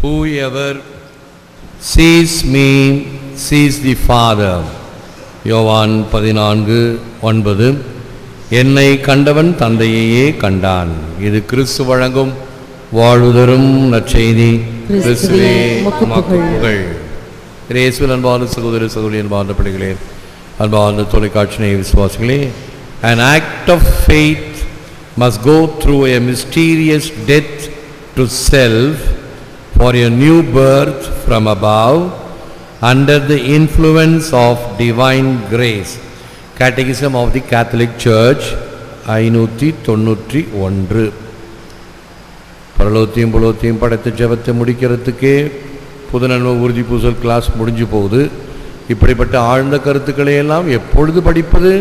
Whoever sees me sees the Father. யோவான் 14:9. என்னை கண்டவன் தந்தையையே கண்டான். இது கிறிஸ்து வழங்கும் வாழ்வுதரும் நற்செய்தி. கிறிஸ்துவே உமக்கு புகழ். இயேசுவில் அன்பார்ந்த சகோதர சகோதரி, அன்பார்ந்த பிள்ளைகளே, அன்பார்ந்த தொலைக்காட்சி விசுவாசிகளே, an act of faith must go through a mysterious death to self for a new birth from above under the influence of divine grace. Catechism of the Catholic Church 591. பரலோகத்தையும் புலோகத்தையும் படைத்த ஜெபத்தை முடிக்கிறதுக்கே புதுநன்மை உறுதி பூசல் கிளாஸ் முடிஞ்சு போகுது. இப்படிப்பட்ட ஆழ்ந்த கருத்துக்களை எல்லாம் எப்பொழுது படிப்பது?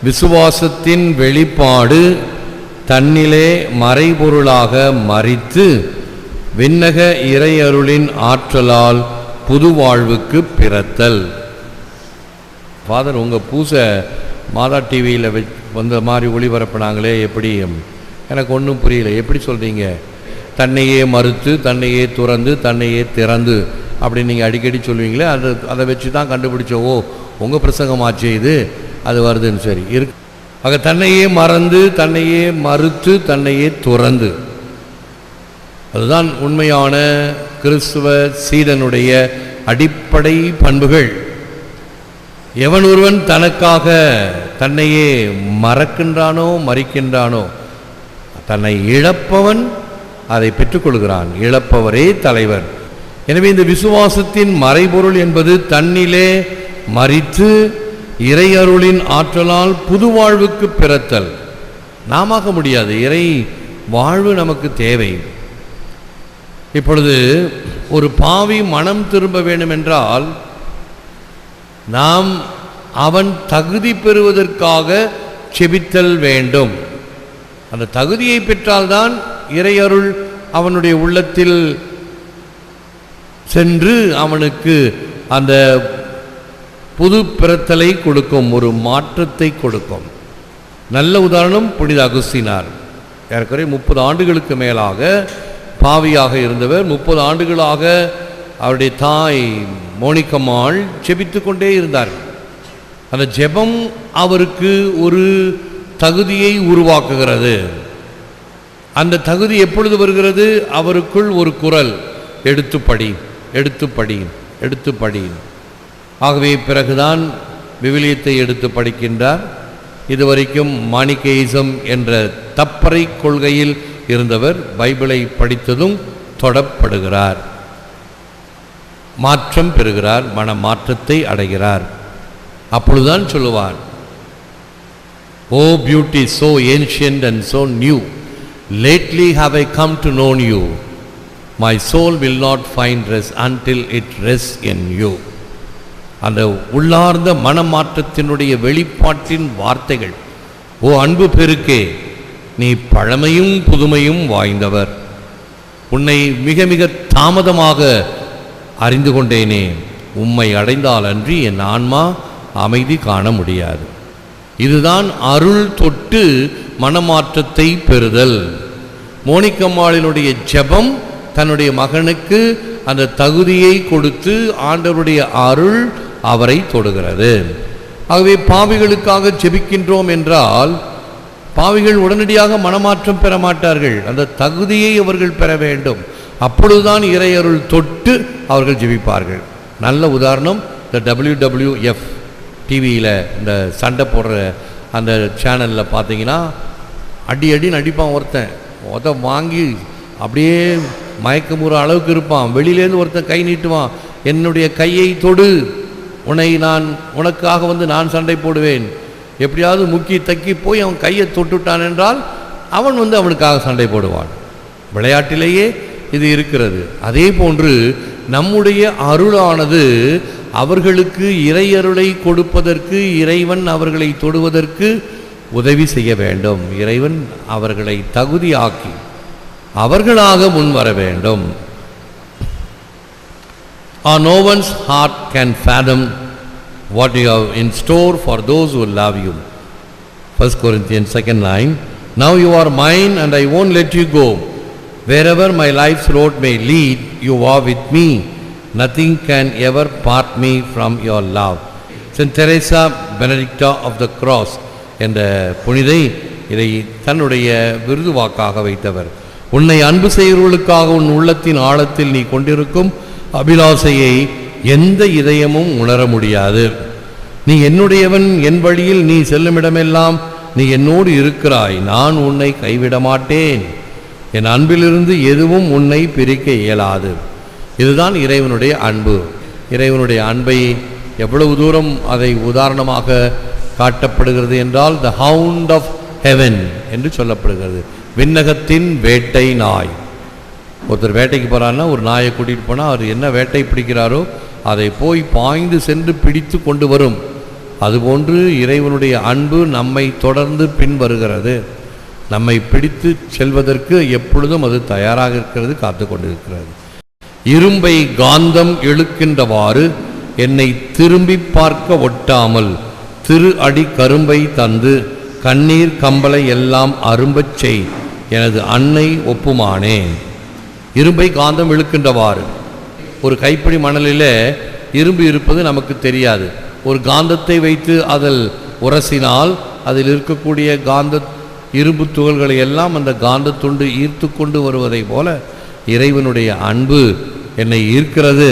விசுவாசத்தின் வெளிப்பாடு தன்னிலே மறைபொருளாக மறித்து விண்ணக இறையருளின் ஆற்றலால் புது வாழ்வுக்கு பிறத்தல். ஃபாதர், உங்கள் பூசை மாதா டிவியில் வந்த மாதிரி ஒளிபரப்புனாங்களே, எப்படி? எனக்கு ஒன்றும் புரியல. எப்படி சொல்கிறீங்க? தன்னையே மறுத்து, தன்னையே துறந்து, தன்னையே திறந்து அப்படின்னு நீங்கள் அடிக்கடி சொல்லுவீங்களே, அதை வச்சு தான் கண்டுபிடிச்சோம். ஓ, உங்கள் பிரசங்கமாச்சு இது, அது வருதுன்னு. சரி இருக்கு. ஆக தன்னையே மறந்து, தன்னையே மறுத்து, தன்னையே துறந்து, அதுதான் உண்மையான கிறிஸ்துவ சீடனுடைய அடிப்படை பண்புகள். எவன் ஒருவன் தனக்காக தன்னையே மறக்கின்றானோ மறிக்கின்றானோ, தன்னை இழப்பவன் அதை பெற்றுக்கொள்கிறான். இழப்பவரே தலைவர். எனவே இந்த விசுவாசத்தின் மறைபொருள் என்பது தன்னிலே மறித்து இறையருளின் ஆற்றலால் புது வாழ்வுக்கு பிறத்தல். நாமாக முடியாது. இறை வாழ்வு நமக்கு தேவை. இப்பொழுது ஒரு பாவி மனம் திரும்ப வேண்டும் என்றால் நாம் அவன் தகுதி பெறுவதற்காக செபித்தல் வேண்டும். அந்த தகுதியை பெற்றால்தான் இறையருள் அவனுடைய உள்ளத்தில் சென்று அவனுக்கு அந்த புது பிறத்தலை கொடுக்கும், ஒரு மாற்றத்தை கொடுக்கும். நல்ல உதாரணம் புனித அகுஸ்தீனார். ஏற்கனவே 30 ஆண்டுகளுக்கு மேலாக பாவியாக இருந்தவர். 30 ஆண்டுகளாக அவருடைய தாய் மோனிகம்மாள் ஜெபித்து கொண்டே இருந்தார். அந்த ஜெபம் அவருக்கு ஒரு தகுதியை உருவாக்குகிறது. அந்த தகுதி எப்பொழுது வருகிறது? அவருக்குள் ஒரு குரல், எடுத்து படி, எடுத்து படி, எடுத்து படி. ஆகவே பிறகுதான் விவிலியத்தை எடுத்து படிக்கின்றார். இதுவரைக்கும் மானிக்கேயிசம் என்ற தப்பறை கொள்கையில் இருந்தவர் பைபிளை படித்ததும் தொடப்படுகிறார், மாற்றம் பெறுகிறார், மன மாற்றத்தை அடைகிறார். அப்பொழுதுதான் சொல்லுவார், ஓ beauty, so ancient and so new, lately have I come to know you, my soul will not find rest until it rests in you. அந்த உள்ளார்ந்த மனமாற்றத்தினுடைய வெளிப்பாட்டின் வார்த்தைகள். ஓ அன்பு பெருக்கே, நீ பழமையும் புதுமையும் வாய்ந்தவர், உன்னை மிக மிக தாமதமாக அறிந்து கொண்டேனே, உம்மை அடைந்தால் அன்றி என் ஆன்மா அமைதி காண முடியாது. இதுதான் அருள் தொட்டு மனமாற்றத்தை பெறுதல். மோனிகம்மாளினுடைய ஜெபம் தன்னுடைய மகனுக்கு அந்த தகுதியை கொடுத்து ஆண்டவருடைய அருள் அவரை தொடுகிறது. ஆகவே பாவிகளுக்காக ஜெபிக்கின்றோம் என்றால் பாவிகள் உடனடியாக மனமாற்றம் பெற மாட்டார்கள். அந்த தகுதியை அவர்கள் பெற வேண்டும். அப்பொழுதுதான் இறையருள் தொட்டு அவர்கள் ஜெபிப்பார்கள். நல்ல உதாரணம் இந்த WWF டிவியில் இந்த சண்டை போடுற அந்த சேனலில் பார்த்தீங்கன்னா அடி நடிப்பான் ஒருத்தன் வாங்கி அப்படியே மயக்கமுற அளவுக்கு இருப்பான். வெளியிலேருந்து ஒருத்தன் கை நீட்டுவான், என்னுடைய கையை தொடு, உனக்காக நான் சண்டை போடுவேன். எப்படியாவது முக்கி தக்கி போய் அவன் கையை தொட்டுட்டான் என்றால் அவன் அவனுக்காக சண்டை போடுவான். விளையாட்டிலேயே இது இருக்கிறது. அதே போன்று நம்முடைய அருளானது அவர்களுக்கு இறையருளை கொடுப்பதற்கு, இறைவன் அவர்களை தொடுவதற்கு உதவி செய்ய வேண்டும். இறைவன் அவர்களை தகுதியாக்கி அவர்களாக முன்வர வேண்டும். No one's heart can fathom what you have in store for those who love you. 1 Corinthians 2:9. Now you are mine and I won't let you go Wherever my life's road may lead, you are with me. Nothing can ever part me from your love. Saint Teresa Benedicta of the Cross என்ற புனிதை இதை தன்னுடைய விருது வாக்காக வைத்தவர். உன்னை அன்பு செய்கிறவர்களுக்காக உன் உள்ளத்தின் ஆழத்தில் நீ கொண்டிருக்கும் அபிலாசையை எந்த இதயமும் உணர முடியாது. நீ என்னுடையவன், என் வழியில் நீ செல்லுமிடமெல்லாம் நீ என்னோடு இருக்கிறாய், நான் உன்னை கைவிட மாட்டேன், என் அன்பிலிருந்து எதுவும் உன்னை பிரிக்க இயலாது. இதுதான் இறைவனுடைய அன்பு. இறைவனுடைய அன்பை எவ்வளவு தூரம் அதை உதாரணமாக காட்டப்படுகிறது என்றால், த ஹவுண்ட் ஆஃப் ஹெவன் என்று சொல்லப்படுகிறது. விண்ணகத்தின் வேட்டை நாய். ஒருத்தர் வேட்டைக்கு போகிறாருன்னா ஒரு நாயை கூட்டிகிட்டு போனால் அவர் என்ன வேட்டை பிடிக்கிறாரோ அதை போய் பாய்ந்து சென்று பிடித்து கொண்டு வரும். அதுபோன்று இறைவனுடைய அன்பு நம்மை தொடர்ந்து பின் வருகிறது. நம்மை பிடித்து செல்வதற்கு எப்பொழுதும் அது தயாராக இருக்கிறது, காத்து கொண்டிருக்கிறது. இரும்பை காந்தம் இழுக்கின்றவாறு என்னை திரும்பி பார்க்க ஒட்டாமல் திரு அடி கரும்பை தந்து கண்ணீர் கம்பளை எல்லாம் அரும்பச் செய் எனது அன்னை ஒப்புமானேன். இரும்பை காந்தம் இழுக்கின்றவாறு. ஒரு கைப்பிடி மணலில் இரும்பு இருப்பது நமக்கு தெரியாது. ஒரு காந்தத்தை வைத்து அதில் உரசினால் அதில் இருக்கக்கூடிய காந்த இரும்பு துகள்களை எல்லாம் அந்த காந்த துண்டு ஈர்த்து கொண்டு வருவதை போல இறைவனுடைய அன்பு என்னை ஈர்க்கிறது.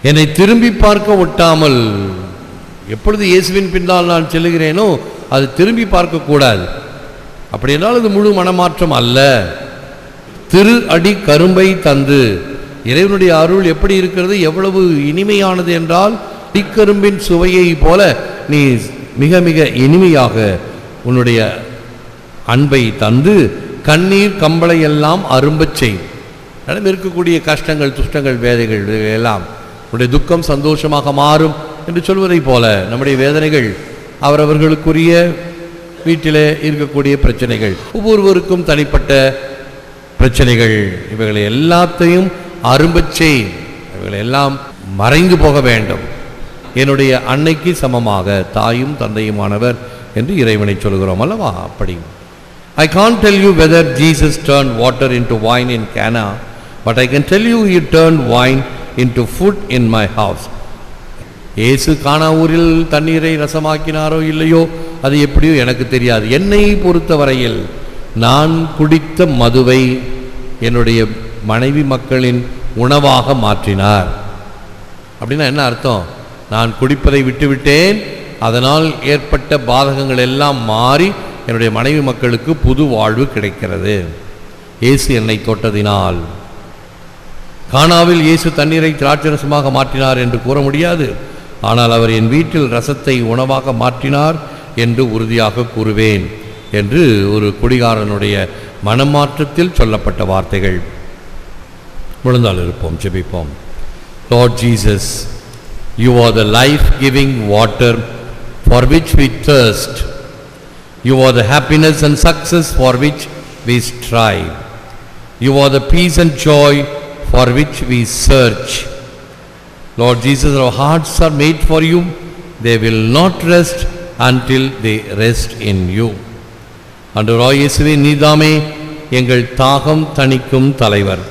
என்னை திரும்பி பார்க்க ஒட்டாமல், எப்பொழுது இயேசுவின் பின்னால் நான் செல்லுகிறேனோ அது திரும்பி பார்க்கக்கூடாது. அப்படி என்றால் அது முழு மனமாற்றம் அல்ல. திரு அடி கரும்பை தந்து, இறைவனுடைய அருள் எப்படி இருக்கிறது, எவ்வளவு இனிமையானது என்றால், அடிக்கரும்பின் சுவையை போல நீ மிக மிக இனிமையாக உன்னுடைய அன்பை தந்து கண்ணீர் கம்பளை எல்லாம் அரும்பச் செய். இருக்கக்கூடிய கஷ்டங்கள், துஷ்டங்கள், வேதைகள் எல்லாம் உன்னுடைய துக்கம் சந்தோஷமாக மாறும் என்று சொல்வதை போல நம்முடைய வேதனைகள் அவரவர்களுக்குரிய வீட்டிலே இருக்கக்கூடிய பிரச்சனைகள், ஒவ்வொருவருக்கும் தனிப்பட்ட பிரச்சனைகள், இவைகளை எல்லாத்தையும் அரும்பச்சை, இவைகளை எல்லாம் மறைந்து போக வேண்டும். என்னுடைய அன்னைக்கு சமமாக தாயும் தந்தையுமானவர் என்று இறைவனை சொல்கிறோம் அல்லவா? அப்படி I can't tell you whether Jesus turned water into wine in Cana, but I can tell you he turned wine into food in my house. இயேசு கானா ஊரில் தண்ணீரை ரசமாக்கினாரோ இல்லையோ அது எப்படியோ எனக்கு தெரியாது. என்னை பொறுத்தவரையில் நான் குடித்த மதுவை என்னுடைய மனைவி மக்களின் உணவாக மாற்றினார். அப்படின்னா என்ன அர்த்தம்? நான் குடிப்பதை விட்டுவிட்டேன், அதனால் ஏற்பட்ட பாதகங்கள் எல்லாம் மாறி என்னுடைய மனைவி மக்களுக்கு புது வாழ்வு கிடைக்கிறது. இயேசு என்னை தொட்டதினால். கானாவில் இயேசு தண்ணீரை திராட்சரசமாக மாற்றினார் என்று கூற முடியாது. ஆனால் அவர் என் வீட்டில் ரசத்தை உணவாக மாற்றினார் என்று உறுதியாக கூறுவேன் என்று ஒரு குடிகாரனுடைய மனமாற்றத்தில் சொல்லப்பட்ட வார்த்தைகள். முழுந்தால் இருப்போம், ஜெபிப்போம். Lord Jesus, you are the life-giving water for which we thirst. You are the happiness and success for which we strive. You are the peace and joy for which we search. Lord Jesus, our hearts are made for you. They will not rest until they rest in you. ஆண்டவராகிய இயேசுவே, நீதாமே எங்கள் தாகம் தணிக்கும் தலைவர்.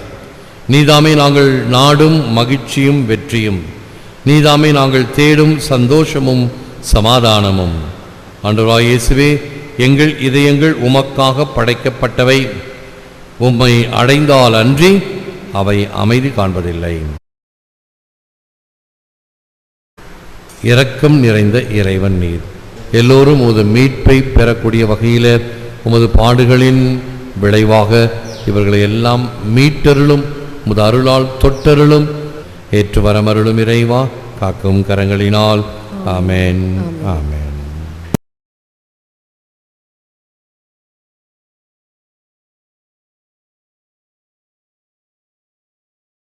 நீதாமே நாங்கள் நாடும் மகிழ்ச்சியும் வெற்றியும். நீதாமே நாங்கள் தேடும் சந்தோஷமும் சமாதானமும். ஆண்டவராகிய இயேசுவே, எங்கள் இதயங்கள் உமக்காக படைக்கப்பட்டவை. உம்மை அடைந்தால் அன்றி அவை அமைதி காண்பதில்லை. இரக்கம் நிறைந்த இறைவன் நீர். எல்லோரும் உமது மீட்பை பெறக்கூடிய வகையில் உமது பாடுகளின் விளைவாக இவர்களை எல்லாம் மீட்டருளும், உமது அருளால் தொட்டருளும், ஏற்று வரமருளும் இறைவா, காக்கும் கரங்களினால். ஆமென், ஆமென்.